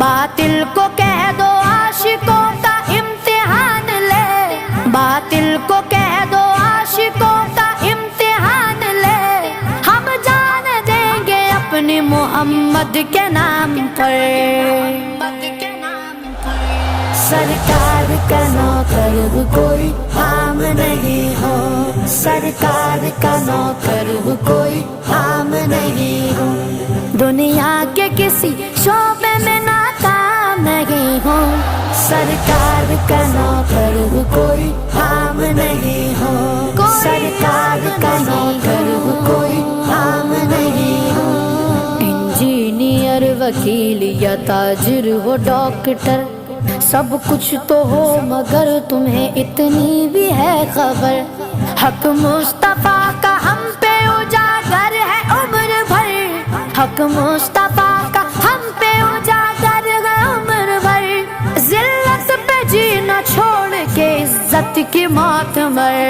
باطل کو کہہ دو عاشقوں کا امتحان لے، باطل کو کہہ دو عاشقوں کا امتحان لے، ہم جان دیں گے اپنے محمد کے نام پر۔ سرکار کا نوکر کوئی عام نہیں ہو، سرکار کا نوکر کوئی عام نہیں ہو، دنیا کے کسی شعبے میں ناکام نہیں ہو، سرکار کا نوکر کوئی عام نہیں ہو، سرکار کا نوکر کوئی عام نہیں ہو۔ انجینئر، وکیل یا تاجر ہو، ڈاکٹر، سب کچھ تو ہو مگر تمہیں اتنی بھی ہے خبر، حق مصطفیٰ کا ہم پہ اجاگر ہے عمر بھر، حق مصطفیٰ کا ہم پہ اجاگر ہے عمر بھر، ذلت پہ جینا چھوڑ کے عزت کی موت مر۔